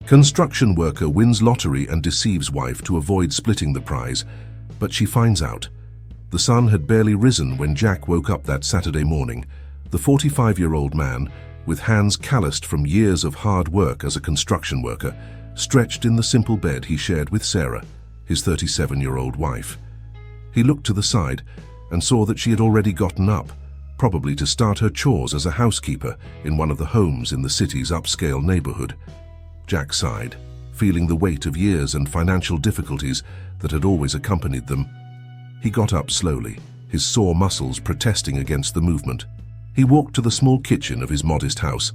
Construction worker wins lottery and deceives wife to avoid splitting the prize, but she finds out. The sun had barely risen when Jack woke up that Saturday morning. The 45-year-old man, with hands calloused from years of hard work as a construction worker, stretched in the simple bed he shared with Sarah, his 37-year-old wife. He looked to the side and saw that she had already gotten up, probably to start her chores as a housekeeper in one of the homes in the city's upscale neighborhood. Jack sighed, feeling the weight of years and financial difficulties that had always accompanied them. He got up slowly, his sore muscles protesting against the movement. He walked to the small kitchen of his modest house,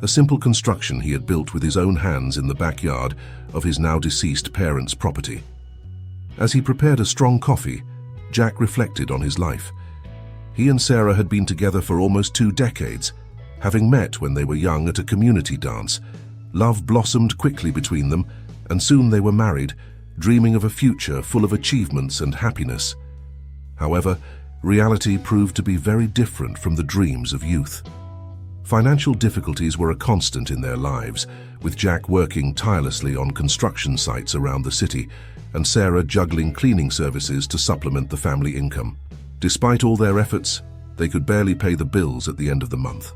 a simple construction he had built with his own hands in the backyard of his now deceased parents' property. As he prepared a strong coffee, Jack reflected on his life. He and Sarah had been together for almost 2 decades, having met when they were young at a community dance. Love blossomed quickly between them, and soon they were married, dreaming of a future full of achievements and happiness. However, reality proved to be very different from the dreams of youth. Financial difficulties were a constant in their lives, with Jack working tirelessly on construction sites around the city, and Sarah juggling cleaning services to supplement the family income. Despite all their efforts, they could barely pay the bills at the end of the month.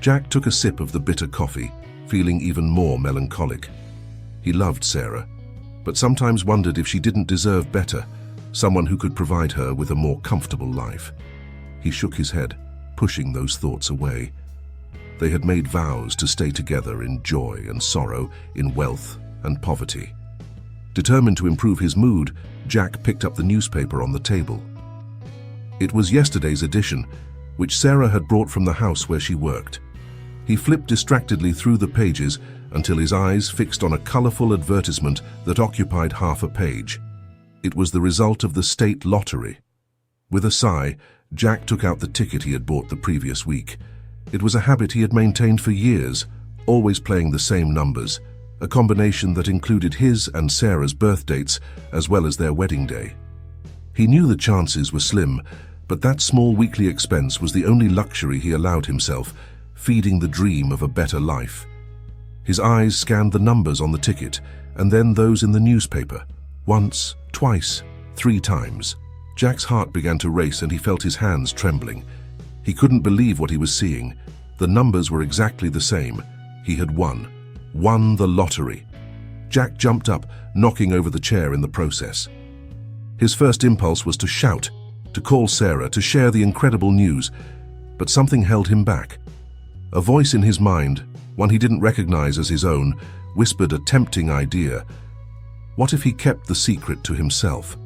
Jack took a sip of the bitter coffee, feeling even more melancholic. He loved Sarah, but sometimes wondered if she didn't deserve better, someone who could provide her with a more comfortable life. He shook his head, pushing those thoughts away. They had made vows to stay together in joy and sorrow, in wealth and poverty. Determined to improve his mood, Jack picked up the newspaper on the table. It was yesterday's edition, which Sarah had brought from the house where she worked. He flipped distractedly through the pages until his eyes fixed on a colorful advertisement that occupied half a page. It was the result of the state lottery. With a sigh, Jack took out the ticket he had bought the previous week. It was a habit he had maintained for years, always playing the same numbers, a combination that included his and Sarah's birth dates as well as their wedding day. He knew the chances were slim, but that small weekly expense was the only luxury he allowed himself, feeding the dream of a better life. His eyes scanned the numbers on the ticket, and then those in the newspaper. Once, twice, 3 times. Jack's heart began to race and he felt his hands trembling. He couldn't believe what he was seeing. The numbers were exactly the same. He had won the lottery. Jack jumped up, knocking over the chair in the process. His first impulse was to shout, to call Sarah, to share the incredible news, but something held him back. A voice in his mind, one he didn't recognize as his own, whispered a tempting idea. What if he kept the secret to himself?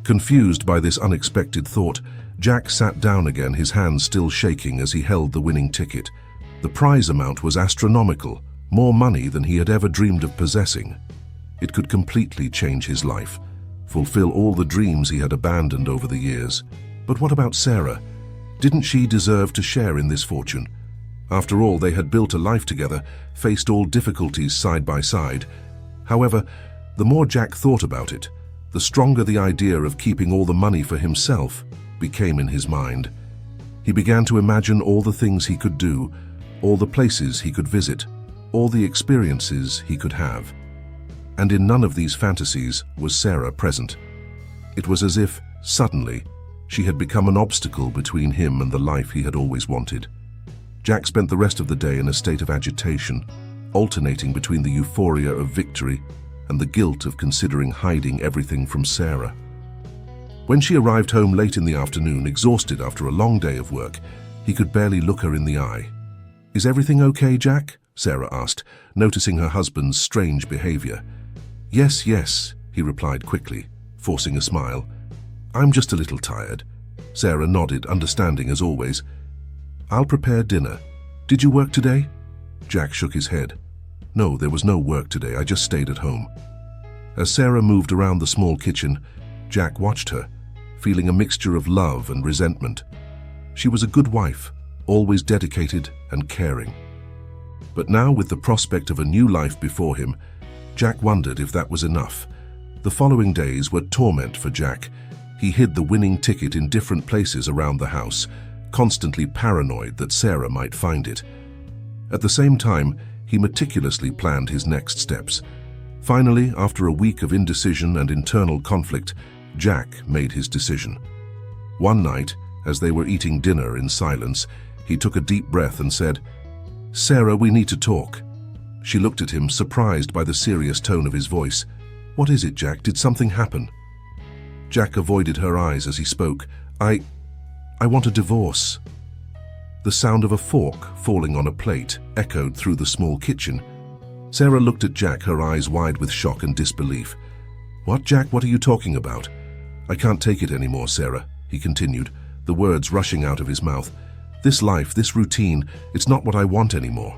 Confused by this unexpected thought, Jack sat down again, his hands still shaking as he held the winning ticket. The prize amount was astronomical, more money than he had ever dreamed of possessing. It could completely change his life, fulfill all the dreams he had abandoned over the years. But what about Sarah? Didn't she deserve to share in this fortune? After all, they had built a life together, faced all difficulties side by side. However, the more Jack thought about it, the stronger the idea of keeping all the money for himself became in his mind. He began to imagine all the things he could do, all the places he could visit, all the experiences he could have. And in none of these fantasies was Sarah present. It was as if, suddenly, she had become an obstacle between him and the life he had always wanted. Jack spent the rest of the day in a state of agitation, alternating between the euphoria of victory and the guilt of considering hiding everything from Sarah. When she arrived home late in the afternoon, exhausted after a long day of work, he could barely look her in the eye. "Is everything okay, Jack?" Sarah asked, noticing her husband's strange behavior. "Yes, yes," he replied quickly, forcing a smile. "I'm just a little tired." Sarah nodded, understanding as always. "I'll prepare dinner. Did you work today?" Jack shook his head. "No, there was no work today. I just stayed at home." As Sarah moved around the small kitchen, Jack watched her, feeling a mixture of love and resentment. She was a good wife, always dedicated and caring. But now, with the prospect of a new life before him, Jack wondered if that was enough. The following days were torment for Jack. He hid the winning ticket in different places around the house, constantly paranoid that Sarah might find it. At the same time, he meticulously planned his next steps. Finally, after a week of indecision and internal conflict, Jack made his decision. One night, as they were eating dinner in silence, he took a deep breath and said, "Sarah, we need to talk." She looked at him, surprised by the serious tone of his voice. "What is it, Jack? Did something happen?" Jack avoided her eyes as he spoke. I want a divorce." The sound of a fork falling on a plate echoed through the small kitchen. Sarah looked at Jack, her eyes wide with shock and disbelief. "What, Jack? What are you talking about?" "I can't take it anymore, Sarah," he continued, the words rushing out of his mouth. "This life, this routine, it's not what I want anymore.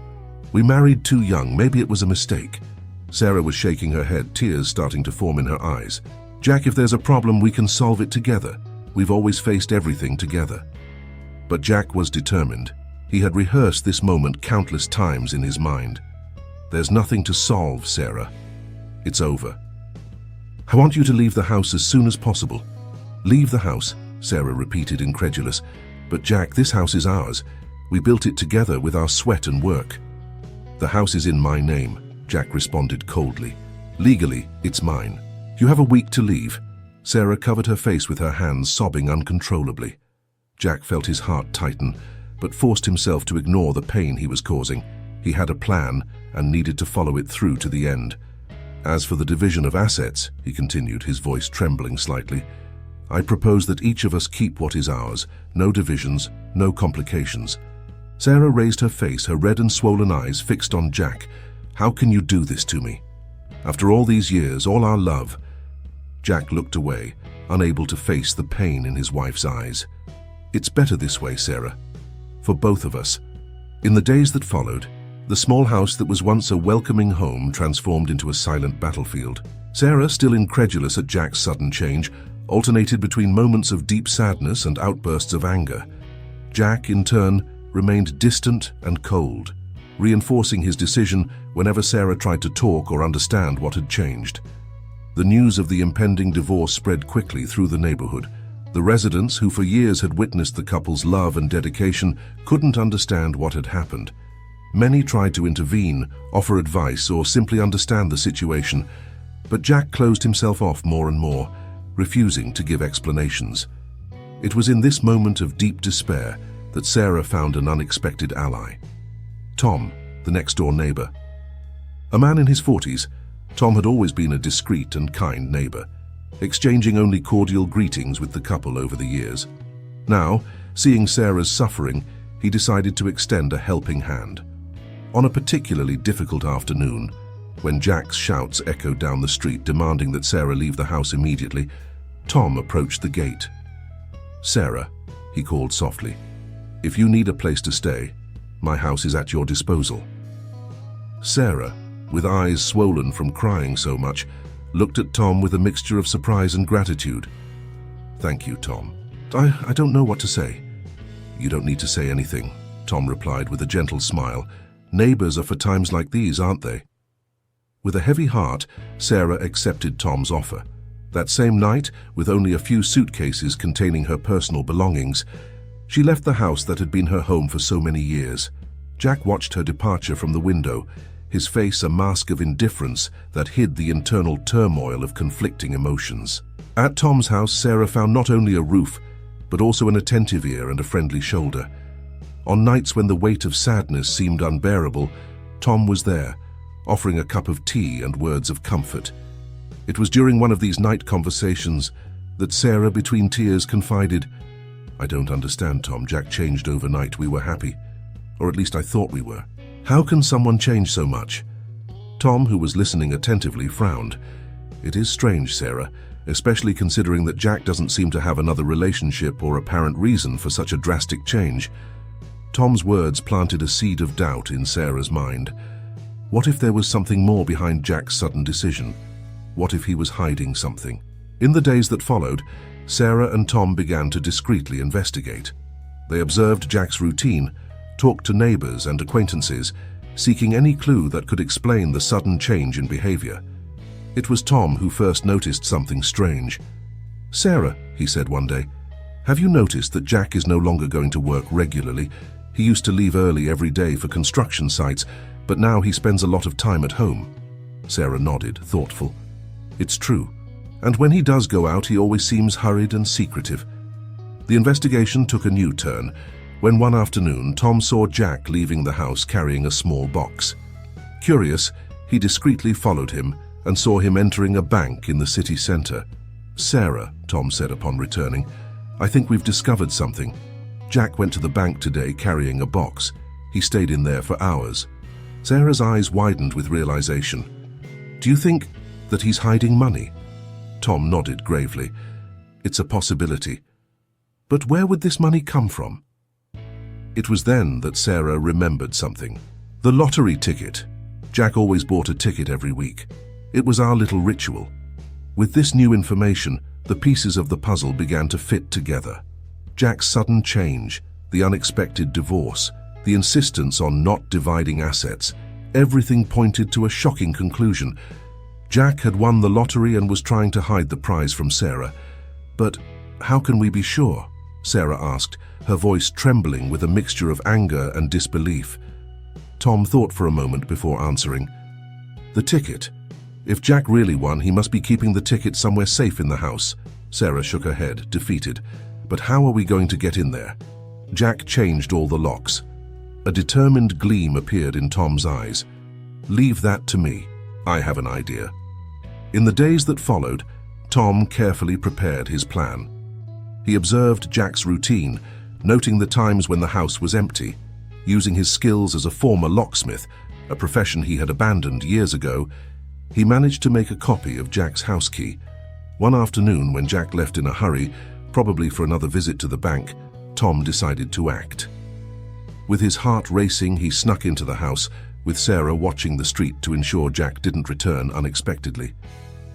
We married too young, maybe it was a mistake." Sarah was shaking her head, tears starting to form in her eyes. "Jack, if there's a problem, we can solve it together. We've always faced everything together." But Jack was determined. He had rehearsed this moment countless times in his mind. "There's nothing to solve, Sarah. It's over. I want you to leave the house as soon as possible." "Leave the house?" Sarah repeated, incredulous. "But Jack, this house is ours. We built it together with our sweat and work." "The house is in my name," Jack responded coldly. "Legally, it's mine. You have a week to leave." Sarah covered her face with her hands, sobbing uncontrollably. Jack felt his heart tighten, but forced himself to ignore the pain he was causing. He had a plan and needed to follow it through to the end. "As for the division of assets," he continued, his voice trembling slightly, "I propose that each of us keep what is ours. No divisions, no complications." Sarah raised her face, her red and swollen eyes fixed on Jack. "How can you do this to me? After all these years, all our love." Jack looked away, unable to face the pain in his wife's eyes. "It's better this way, Sarah. For both of us." In the days that followed, the small house that was once a welcoming home transformed into a silent battlefield. Sarah, still incredulous at Jack's sudden change, alternated between moments of deep sadness and outbursts of anger. Jack, in turn, remained distant and cold, reinforcing his decision whenever Sarah tried to talk or understand what had changed. The news of the impending divorce spread quickly through the neighborhood. The residents, who for years had witnessed the couple's love and dedication, couldn't understand what had happened. Many tried to intervene, offer advice, or simply understand the situation, but Jack closed himself off more and more, refusing to give explanations. It was in this moment of deep despair that Sarah found an unexpected ally. Tom, the next-door neighbor. A man in his 40s, Tom had always been a discreet and kind neighbor, exchanging only cordial greetings with the couple over the years. Now, seeing Sarah's suffering, he decided to extend a helping hand. On a particularly difficult afternoon, when Jack's shouts echoed down the street demanding that Sarah leave the house immediately, Tom approached the gate. "Sarah," he called softly, "if you need a place to stay, my house is at your disposal." Sarah, with eyes swollen from crying so much, looked at Tom with a mixture of surprise and gratitude. "Thank you, Tom. I don't know what to say." "You don't need to say anything," Tom replied with a gentle smile. "Neighbors are for times like these, aren't they?" With a heavy heart, Sarah accepted Tom's offer. That same night, with only a few suitcases containing her personal belongings, she left the house that had been her home for so many years. Jack watched her departure from the window, his face a mask of indifference that hid the internal turmoil of conflicting emotions. At Tom's house, Sarah found not only a roof, but also an attentive ear and a friendly shoulder. On nights when the weight of sadness seemed unbearable, Tom was there, offering a cup of tea and words of comfort. It was during one of these night conversations that Sarah, between tears, confided, "I don't understand, Tom. Jack changed overnight. We were happy. Or at least I thought we were. How can someone change so much?" Tom, who was listening attentively, frowned. "It is strange, Sarah, especially considering that Jack doesn't seem to have another relationship or apparent reason for such a drastic change." Tom's words planted a seed of doubt in Sarah's mind. What if there was something more behind Jack's sudden decision? What if he was hiding something? In the days that followed, Sarah and Tom began to discreetly investigate. They observed Jack's routine, talked to neighbors and acquaintances, seeking any clue that could explain the sudden change in behavior. It was Tom who first noticed something strange. "Sarah," he said one day, "have you noticed that Jack is no longer going to work regularly? He used to leave early every day for construction sites, but now he spends a lot of time at home. Sarah nodded, thoughtful. It's true. And when he does go out, he always seems hurried and secretive. The investigation took a new turn when one afternoon Tom saw Jack leaving the house carrying a small box. Curious, he discreetly followed him and saw him entering a bank in the city center. Sarah, Tom said upon returning, I think we've discovered something. Jack went to the bank today carrying a box. He stayed in there for hours. Sarah's eyes widened with realization. Do you think that he's hiding money? Tom nodded gravely. It's a possibility. But where would this money come from? It was then that Sarah remembered something. The lottery ticket. Jack always bought a ticket every week. It was our little ritual. With this new information, the pieces of the puzzle began to fit together. Jack's sudden change, the unexpected divorce, the insistence on not dividing assets, everything pointed to a shocking conclusion. Jack had won the lottery and was trying to hide the prize from Sarah. But how can we be sure? Sarah asked, her voice trembling with a mixture of anger and disbelief. Tom thought for a moment before answering. The ticket. If Jack really won, he must be keeping the ticket somewhere safe in the house. Sarah shook her head, defeated. But how are we going to get in there? Jack changed all the locks. A determined gleam appeared in Tom's eyes. Leave that to me. I have an idea. In the days that followed, Tom carefully prepared his plan. He observed Jack's routine, noting the times when the house was empty. Using his skills as a former locksmith, a profession he had abandoned years ago, he managed to make a copy of Jack's house key. One afternoon, when Jack left in a hurry, probably for another visit to the bank, Tom decided to act. With his heart racing, he snuck into the house, with Sarah watching the street to ensure Jack didn't return unexpectedly.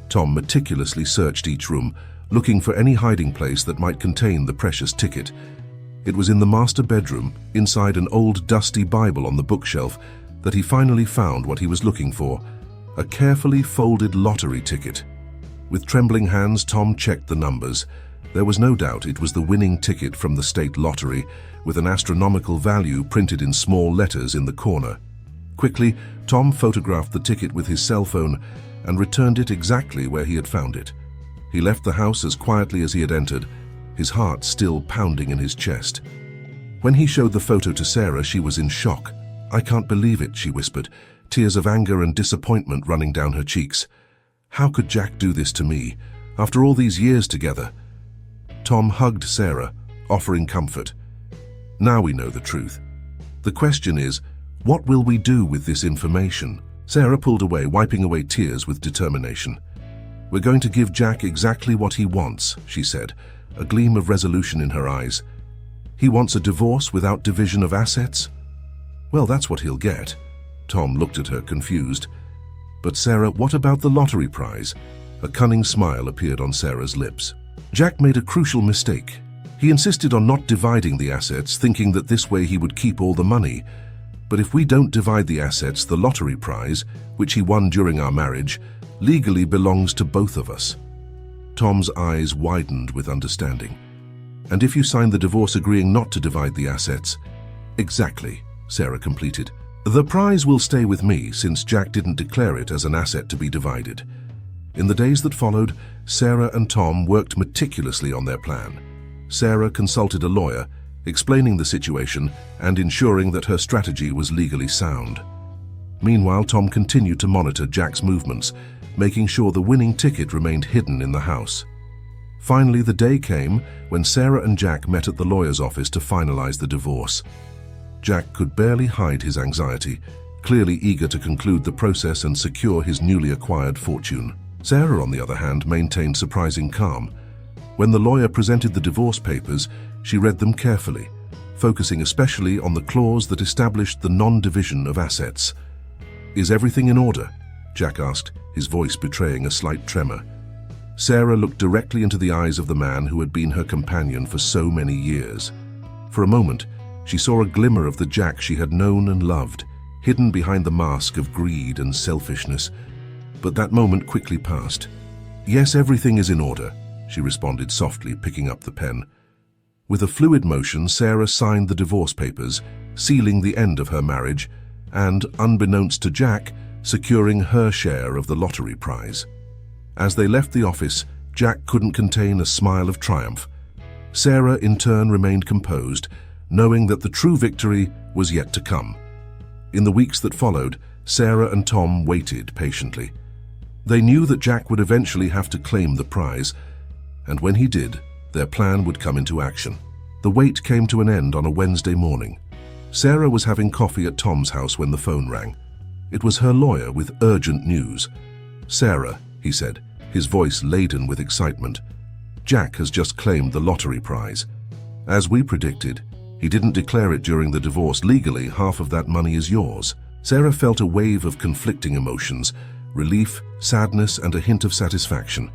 Tom meticulously searched each room, looking for any hiding place that might contain the precious ticket. It was in the master bedroom, inside an old dusty Bible on the bookshelf, that he finally found what he was looking for, a carefully folded lottery ticket. With trembling hands, Tom checked the numbers. There was no doubt it was the winning ticket from the state lottery, with an astronomical value printed in small letters in the corner. Quickly, Tom photographed the ticket with his cell phone and returned it exactly where he had found it. He left the house as quietly as he had entered, his heart still pounding in his chest. When he showed the photo to Sarah, she was in shock. I can't believe it, she whispered, tears of anger and disappointment running down her cheeks. How could Jack do this to me, after all these years together? Tom hugged Sarah, offering comfort. Now we know the truth. The question is, what will we do with this information? Sarah pulled away, wiping away tears with determination. We're going to give Jack exactly what he wants, she said, a gleam of resolution in her eyes. He wants a divorce without division of assets? Well, that's what he'll get. Tom looked at her, confused. But Sarah, what about the lottery prize? A cunning smile appeared on Sarah's lips. Jack made a crucial mistake. He insisted on not dividing the assets, thinking that this way he would keep all the money. But if we don't divide the assets, the lottery prize, which he won during our marriage, legally belongs to both of us. Tom's eyes widened with understanding. And if you sign the divorce agreeing not to divide the assets? Exactly, Sarah completed. The prize will stay with me, since Jack didn't declare it as an asset to be divided. In the days that followed, Sarah and Tom worked meticulously on their plan. Sarah consulted a lawyer, explaining the situation and ensuring that her strategy was legally sound. Meanwhile, Tom continued to monitor Jack's movements, making sure the winning ticket remained hidden in the house. Finally, the day came when Sarah and Jack met at the lawyer's office to finalize the divorce. Jack could barely hide his anxiety, clearly eager to conclude the process and secure his newly acquired fortune. Sarah, on the other hand, maintained surprising calm. When the lawyer presented the divorce papers, she read them carefully, focusing especially on the clause that established the non-division of assets. Is everything in order? Jack asked, his voice betraying a slight tremor. Sarah looked directly into the eyes of the man who had been her companion for so many years. For a moment, she saw a glimmer of the Jack she had known and loved, hidden behind the mask of greed and selfishness. But that moment quickly passed. Yes, everything is in order, she responded softly, picking up the pen. With a fluid motion, Sarah signed the divorce papers, sealing the end of her marriage, and, unbeknownst to Jack, securing her share of the lottery prize. As they left the office, Jack couldn't contain a smile of triumph. Sarah, in turn, remained composed, knowing that the true victory was yet to come. In the weeks that followed, Sarah and Tom waited patiently. They knew that Jack would eventually have to claim the prize, and when he did, their plan would come into action. The wait came to an end on a Wednesday morning. Sarah was having coffee at Tom's house when the phone rang. It was her lawyer with urgent news. "Sarah," he said, his voice laden with excitement, "Jack has just claimed the lottery prize. As we predicted, he didn't declare it during the divorce. Legally, half of that money is yours." Sarah felt a wave of conflicting emotions, relief, sadness, and a hint of satisfaction.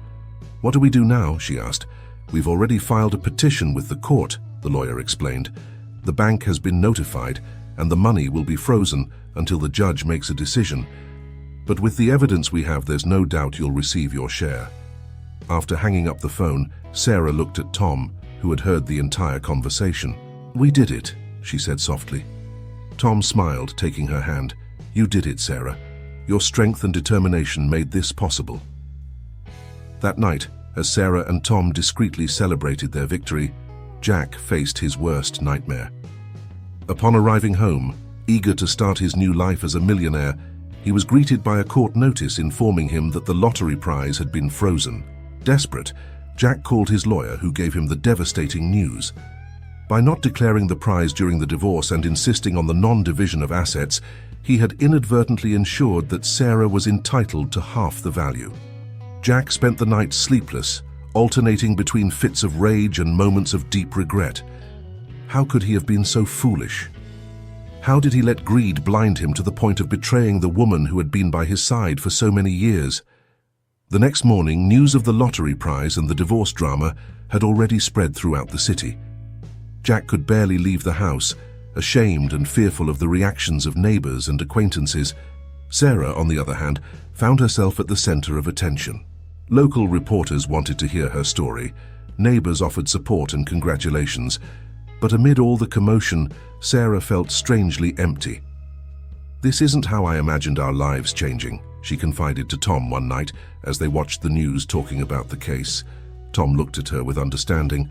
"What do we do now?" she asked. "We've already filed a petition with the court," the lawyer explained. "The bank has been notified, and the money will be frozen until the judge makes a decision. But with the evidence we have, there's no doubt you'll receive your share." After hanging up the phone, Sarah looked at Tom, who had heard the entire conversation. "We did it," she said softly. Tom smiled, taking her hand. "You did it, Sarah. Your strength and determination made this possible." That night, as Sarah and Tom discreetly celebrated their victory, Jack faced his worst nightmare. Upon arriving home, eager to start his new life as a millionaire, he was greeted by a court notice informing him that the lottery prize had been frozen. Desperate, Jack called his lawyer, who gave him the devastating news. By not declaring the prize during the divorce and insisting on the non-division of assets, he had inadvertently ensured that Sarah was entitled to half the value. Jack spent the night sleepless, alternating between fits of rage and moments of deep regret. How could he have been so foolish? How did he let greed blind him to the point of betraying the woman who had been by his side for so many years? The next morning, news of the lottery prize and the divorce drama had already spread throughout the city. Jack could barely leave the house, ashamed and fearful of the reactions of neighbors and acquaintances. Sarah, on the other hand, found herself at the center of attention. Local reporters wanted to hear her story. Neighbors offered support and congratulations. But amid all the commotion, Sarah felt strangely empty. "This isn't how I imagined our lives changing," she confided to Tom one night as they watched the news talking about the case. Tom looked at her with understanding.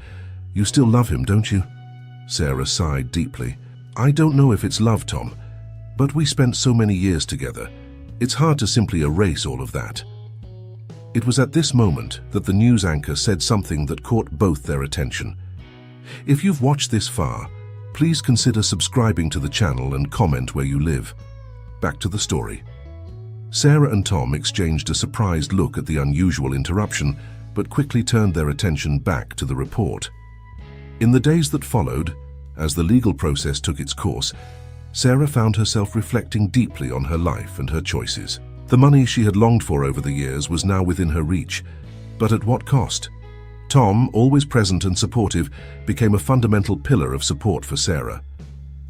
"You still love him, don't you?" Sarah sighed deeply. "I don't know if it's love, Tom, but we spent so many years together. It's hard to simply erase all of that." It was at this moment that the news anchor said something that caught both their attention. If you've watched this far, please consider subscribing to the channel and comment where you live. Back to the story. Sarah and Tom exchanged a surprised look at the unusual interruption, but quickly turned their attention back to the report. In the days that followed, as the legal process took its course, Sarah found herself reflecting deeply on her life and her choices. The money she had longed for over the years was now within her reach, but at what cost? Tom, always present and supportive, became a fundamental pillar of support for Sarah.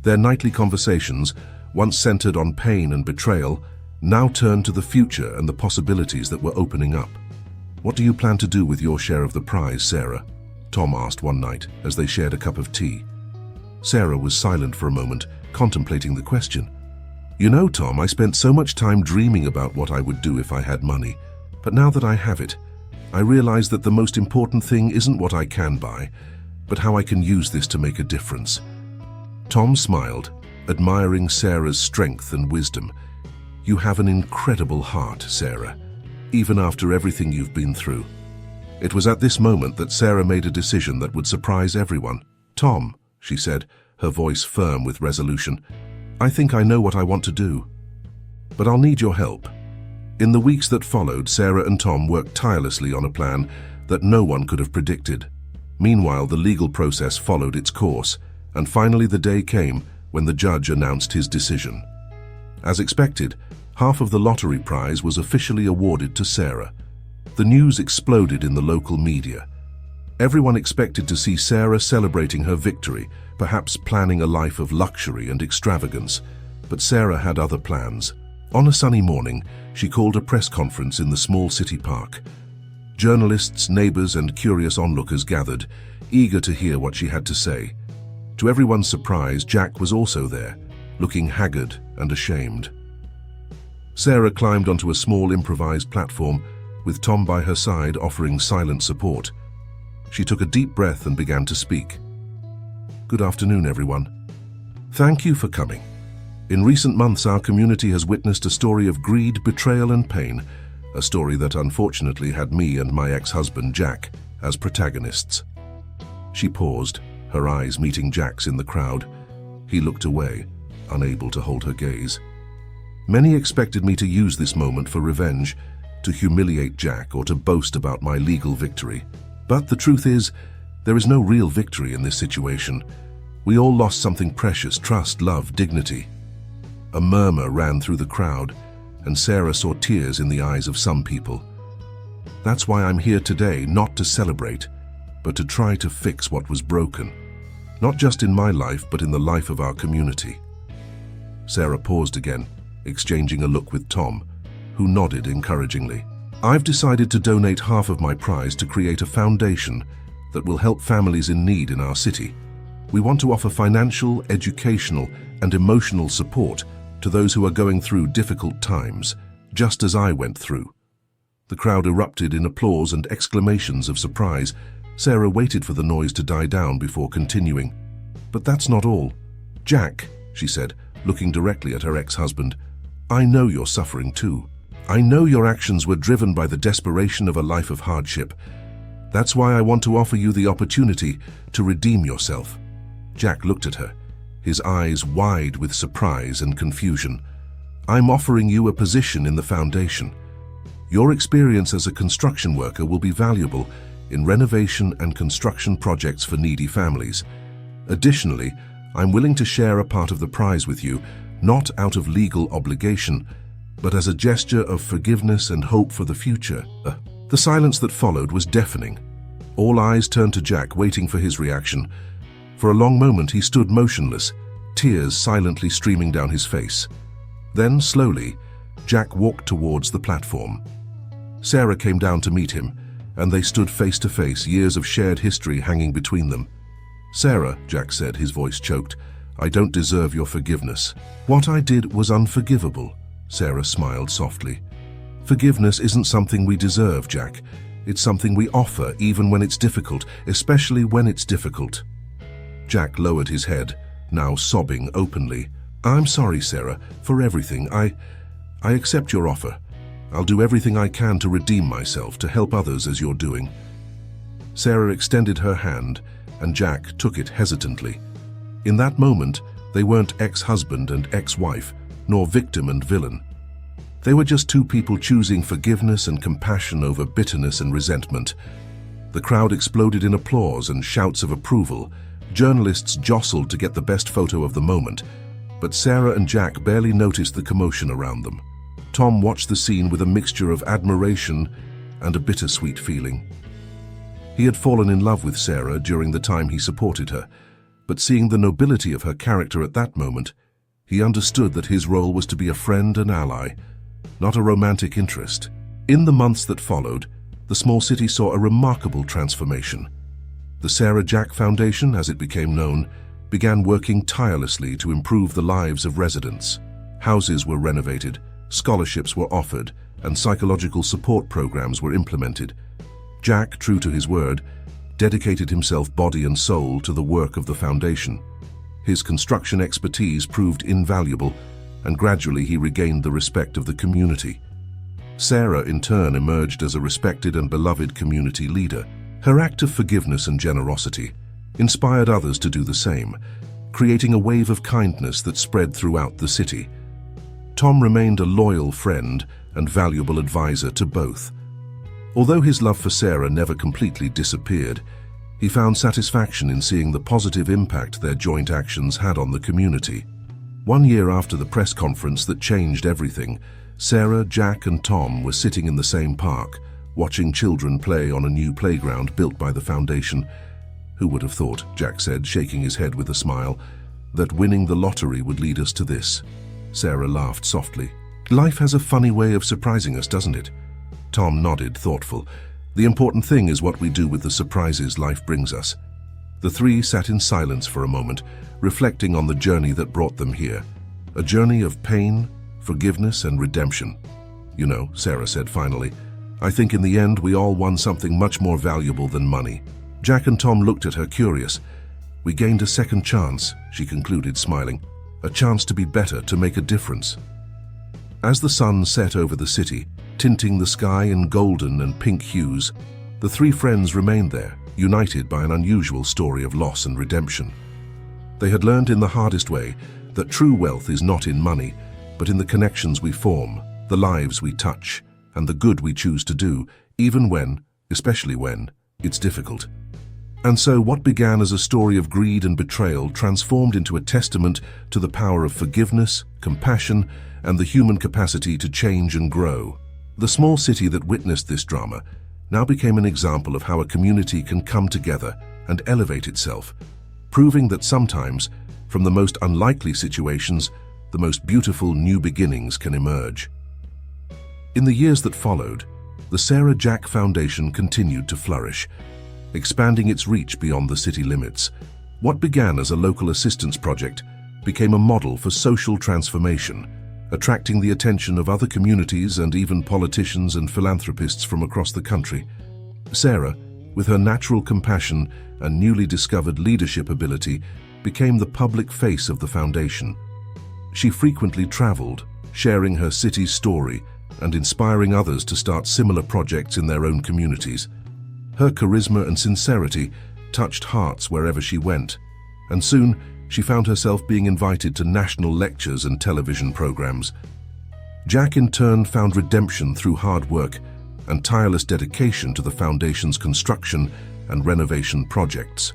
Their nightly conversations, once centered on pain and betrayal, now turned to the future and the possibilities that were opening up. "What do you plan to do with your share of the prize, Sarah?" Tom asked one night as they shared a cup of tea. Sarah was silent for a moment, contemplating the question. "You know, Tom, I spent so much time dreaming about what I would do if I had money. But now that I have it, I realize that the most important thing isn't what I can buy, but how I can use this to make a difference." Tom smiled, admiring Sarah's strength and wisdom. "You have an incredible heart, Sarah, even after everything you've been through." It was at this moment that Sarah made a decision that would surprise everyone. "Tom," she said, her voice firm with resolution, "I think I know what I want to do. But I'll need your help." In the weeks that followed, Sarah and Tom worked tirelessly on a plan that no one could have predicted. Meanwhile, the legal process followed its course, and finally the day came when the judge announced his decision. As expected, half of the lottery prize was officially awarded to Sarah. The news exploded in the local media. Everyone expected to see Sarah celebrating her victory, perhaps planning a life of luxury and extravagance. But Sarah had other plans. On a sunny morning, she called a press conference in the small city park. Journalists, neighbors, and curious onlookers gathered, eager to hear what she had to say. To everyone's surprise, Jack was also there, looking haggard and ashamed. Sarah climbed onto a small improvised platform, with Tom by her side offering silent support. She took a deep breath and began to speak. "Good afternoon, everyone. Thank you for coming. In recent months, our community has witnessed a story of greed, betrayal, and pain, a story that unfortunately had me and my ex-husband, Jack, as protagonists." She paused, her eyes meeting Jack's in the crowd. He looked away, unable to hold her gaze. Many expected me to use this moment for revenge, to humiliate Jack or to boast about my legal victory. But the truth is, there is no real victory in this situation. We all lost something precious: trust, love, dignity. A murmur ran through the crowd, and Sarah saw tears in the eyes of some people. That's why I'm here today, not to celebrate, but to try to fix what was broken. Not just in my life, but in the life of our community. Sarah paused again, exchanging a look with Tom, who nodded encouragingly. "I've decided to donate half of my prize to create a foundation that will help families in need in our city. We want to offer financial, educational, and emotional support to those who are going through difficult times, just as I went through." The crowd erupted in applause and exclamations of surprise. Sarah waited for the noise to die down before continuing. "But that's not all. Jack," she said, looking directly at her ex-husband, "I know you're suffering too. I know your actions were driven by the desperation of a life of hardship. That's why I want to offer you the opportunity to redeem yourself." Jack looked at her, his eyes wide with surprise and confusion. "I'm offering you a position in the foundation. Your experience as a construction worker will be valuable in renovation and construction projects for needy families. Additionally, I'm willing to share a part of the prize with you, not out of legal obligation, but as a gesture of forgiveness and hope for the future." The silence that followed was deafening. All eyes turned to Jack, waiting for his reaction. For a long moment he stood motionless, tears silently streaming down his face. Then, slowly, Jack walked towards the platform. Sarah came down to meet him, and they stood face to face, years of shared history hanging between them. "Sarah," Jack said, his voice choked, "I don't deserve your forgiveness." "What I did was unforgivable," Sarah smiled softly. "Forgiveness isn't something we deserve, Jack. It's something we offer even when it's difficult, especially when it's difficult." Jack lowered his head, now sobbing openly. "I'm sorry, Sarah, for everything. I accept your offer. I'll do everything I can to redeem myself, to help others as you're doing." Sarah extended her hand, and Jack took it hesitantly. In that moment, they weren't ex-husband and ex-wife, nor victim and villain. They were just two people choosing forgiveness and compassion over bitterness and resentment. The crowd exploded in applause and shouts of approval. Journalists jostled to get the best photo of the moment, but Sarah and Jack barely noticed the commotion around them. Tom watched the scene with a mixture of admiration and a bittersweet feeling. He had fallen in love with Sarah during the time he supported her, but seeing the nobility of her character at that moment, he understood that his role was to be a friend and ally, not a romantic interest. In the months that followed, the small city saw a remarkable transformation. The Sarah Jack Foundation, as it became known, began working tirelessly to improve the lives of residents. Houses were renovated, scholarships were offered, and psychological support programs were implemented. Jack, true to his word, dedicated himself body and soul to the work of the foundation. His construction expertise proved invaluable, and gradually he regained the respect of the community. Sarah, in turn, emerged as a respected and beloved community leader. Her act of forgiveness and generosity inspired others to do the same, creating a wave of kindness that spread throughout the city. Tom remained a loyal friend and valuable advisor to both. Although his love for Sarah never completely disappeared, he found satisfaction in seeing the positive impact their joint actions had on the community. 1 year after the press conference that changed everything, Sarah, Jack, and Tom were sitting in the same park, watching children play on a new playground built by the foundation. "Who would have thought," Jack said, shaking his head with a smile, "that winning the lottery would lead us to this?" Sarah laughed softly. "Life has a funny way of surprising us, doesn't it?" Tom nodded, thoughtful. "The important thing is what we do with the surprises life brings us." The three sat in silence for a moment, reflecting on the journey that brought them here. a journey of pain, forgiveness, and redemption. You know, Sarah said finally, I think in the end we all won something much more valuable than money. Jack and Tom looked at her curious. We gained a second chance, she concluded, smiling. A chance to be better, to make a difference. As the sun set over the city, tinting the sky in golden and pink hues, the three friends remained there, united by an unusual story of loss and redemption. They had learned in the hardest way that true wealth is not in money, but in the connections we form, the lives we touch, and the good we choose to do, even when, especially when, it's difficult. And so what began as a story of greed and betrayal transformed into a testament to the power of forgiveness, compassion, and the human capacity to change and grow. The small city that witnessed this drama now became an example of how a community can come together and elevate itself, proving that sometimes, from the most unlikely situations, the most beautiful new beginnings can emerge. In the years that followed, the Sarah Jack Foundation continued to flourish, expanding its reach beyond the city limits. What began as a local assistance project became a model for social transformation, attracting the attention of other communities and even politicians and philanthropists from across the country. Sarah, with her natural compassion and newly discovered leadership ability, became the public face of the foundation. She frequently traveled, sharing her city's story and inspiring others to start similar projects in their own communities. Her charisma and sincerity touched hearts wherever she went, and soon she found herself being invited to national lectures and television programs. Jack in turn found redemption through hard work and tireless dedication to the foundation's construction and renovation projects.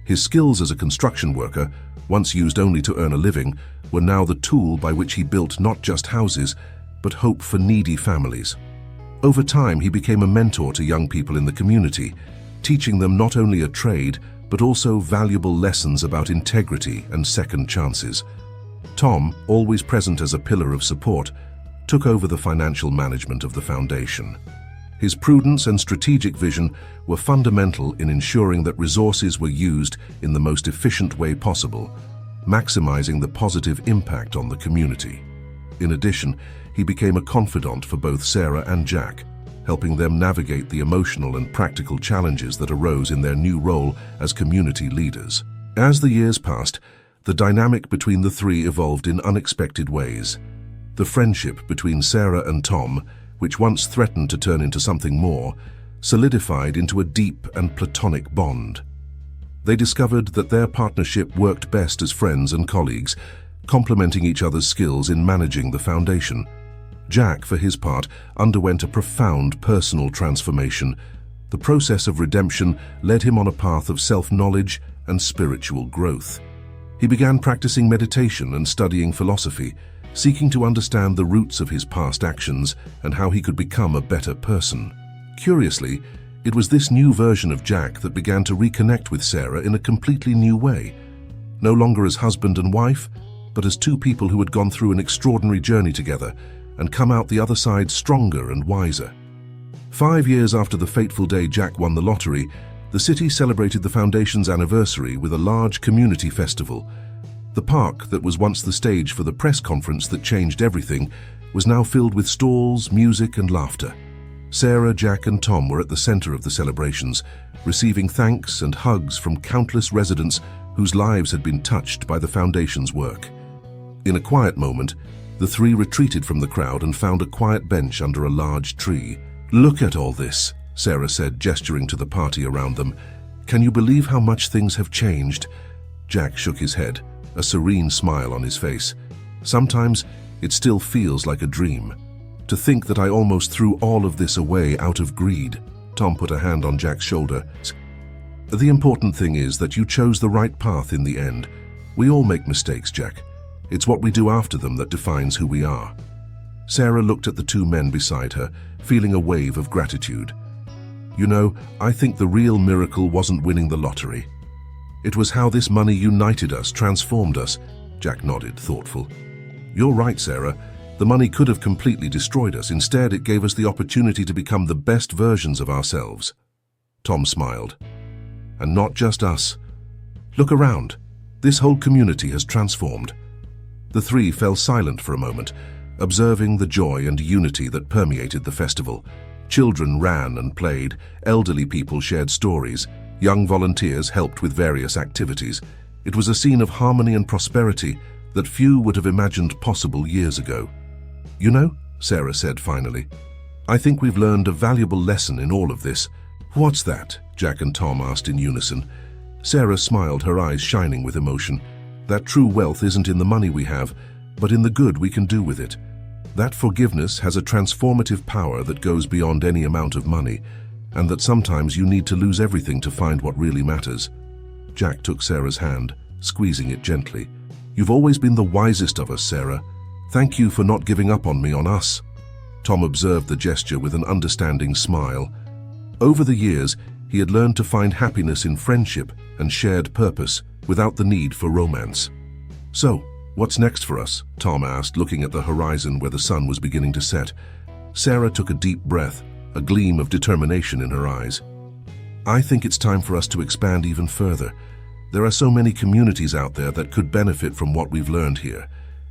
His skills as a construction worker, once used only to earn a living, were now the tool by which he built not just houses, but hope for needy families. Over time, he became a mentor to young people in the community, teaching them not only a trade, but also valuable lessons about integrity and second chances. Tom, always present as a pillar of support, took over the financial management of the foundation. His prudence and strategic vision were fundamental in ensuring that resources were used in the most efficient way possible, maximizing the positive impact on the community. In addition, he became a confidant for both Sarah and Jack, helping them navigate the emotional and practical challenges that arose in their new role as community leaders. As the years passed, the dynamic between the three evolved in unexpected ways. The friendship between Sarah and Tom, which once threatened to turn into something more, solidified into a deep and platonic bond. They discovered that their partnership worked best as friends and colleagues, complementing each other's skills in managing the foundation. Jack, for his part, underwent a profound personal transformation. The process of redemption led him on a path of self-knowledge and spiritual growth. He began practicing meditation and studying philosophy, seeking to understand the roots of his past actions and how he could become a better person. Curiously, it was this new version of Jack that began to reconnect with Sarah in a completely new way. No longer as husband and wife, but as two people who had gone through an extraordinary journey together and come out the other side stronger and wiser. 5 years after the fateful day Jack won the lottery, the city celebrated the foundation's anniversary with a large community festival. The park that was once the stage for the press conference that changed everything was now filled with stalls, music, and laughter. Sarah, Jack, and Tom were at the center of the celebrations, receiving thanks and hugs from countless residents whose lives had been touched by the foundation's work. In a quiet moment, the three retreated from the crowd and found a quiet bench under a large tree. "Look at all this," Sarah said, gesturing to the party around them. "Can you believe how much things have changed?" Jack shook his head, a serene smile on his face. "Sometimes it still feels like a dream. To think that I almost threw all of this away out of greed." Tom put a hand on Jack's shoulder. "The important thing is that you chose the right path in the end. We all make mistakes, Jack. It's what we do after them that defines who we are." Sarah looked at the two men beside her, feeling a wave of gratitude. "You know, I think the real miracle wasn't winning the lottery. It was how this money united us, transformed us." Jack nodded, thoughtful. "You're right, Sarah. The money could have completely destroyed us. Instead, it gave us the opportunity to become the best versions of ourselves." Tom smiled. "And not just us. Look around. This whole community has transformed. The three fell silent for a moment, observing the joy and unity that permeated the festival. Children ran and played, elderly people shared stories, young volunteers helped with various activities. It was a scene of harmony and prosperity that few would have imagined possible years ago. "You know," Sarah said finally, "I think we've learned a valuable lesson in all of this." "What's that?" Jack and Tom asked in unison. Sarah smiled, her eyes shining with emotion. "That true wealth isn't in the money we have, but in the good we can do with it. That forgiveness has a transformative power that goes beyond any amount of money, and that sometimes you need to lose everything to find what really matters." Jack took Sarah's hand, squeezing it gently. "You've always been the wisest of us, Sarah. Thank you for not giving up on me, on us." Tom observed the gesture with an understanding smile. Over the years, he had learned to find happiness in friendship and shared purpose without the need for romance. "So, what's next for us?" Tom asked, looking at the horizon where the sun was beginning to set. Sarah took a deep breath, a gleam of determination in her eyes. "I think it's time for us to expand even further. There are so many communities out there that could benefit from what we've learned here.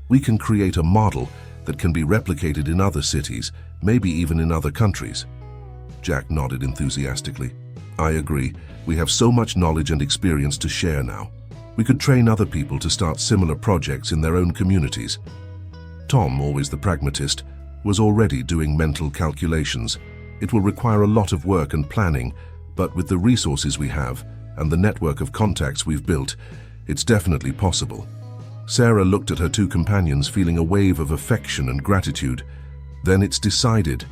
We can create a model that can be replicated in other cities, maybe even in other countries." Jack nodded enthusiastically. "I agree. We have so much knowledge and experience to share now. We could train other people to start similar projects in their own communities." Tom, always the pragmatist, was already doing mental calculations. It will require a lot of work and planning, but with the resources we have and the network of contacts we've built, it's definitely possible. Sarah looked at her two companions, feeling a wave of affection and gratitude. "Then it's decided.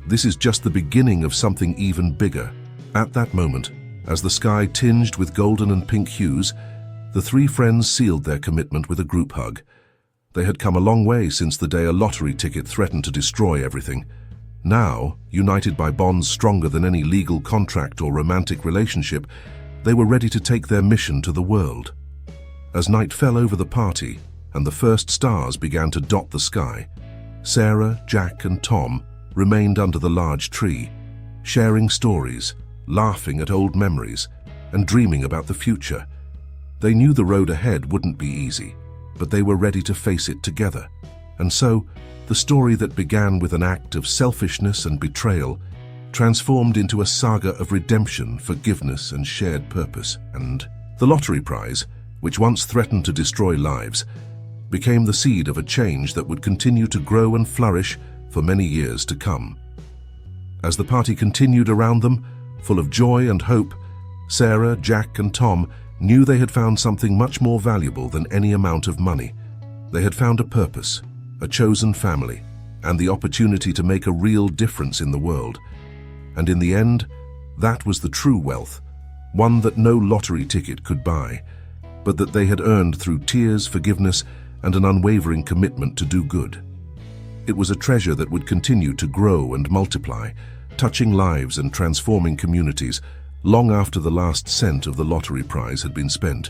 This is just the beginning of something even bigger." At that moment, as the sky tinged with golden and pink hues, the three friends sealed their commitment with a group hug. They had come a long way since the day a lottery ticket threatened to destroy everything. Now, united by bonds stronger than any legal contract or romantic relationship, they were ready to take their mission to the world. As night fell over the party and the first stars began to dot the sky, Sarah, Jack, and Tom remained under the large tree, sharing stories, laughing at old memories, and dreaming about the future. They knew the road ahead wouldn't be easy, but they were ready to face it together. And so, the story that began with an act of selfishness and betrayal transformed into a saga of redemption, forgiveness, and shared purpose. And the lottery prize, which once threatened to destroy lives, became the seed of a change that would continue to grow and flourish for many years to come. As the party continued around them, full of joy and hope, Sarah, Jack, and Tom knew they had found something much more valuable than any amount of money. They had found a purpose, a chosen family, and the opportunity to make a real difference in the world. And in the end, that was the true wealth, one that no lottery ticket could buy, but that they had earned through tears, forgiveness, and an unwavering commitment to do good. It was a treasure that would continue to grow and multiply, touching lives and transforming communities long after the last cent of the lottery prize had been spent.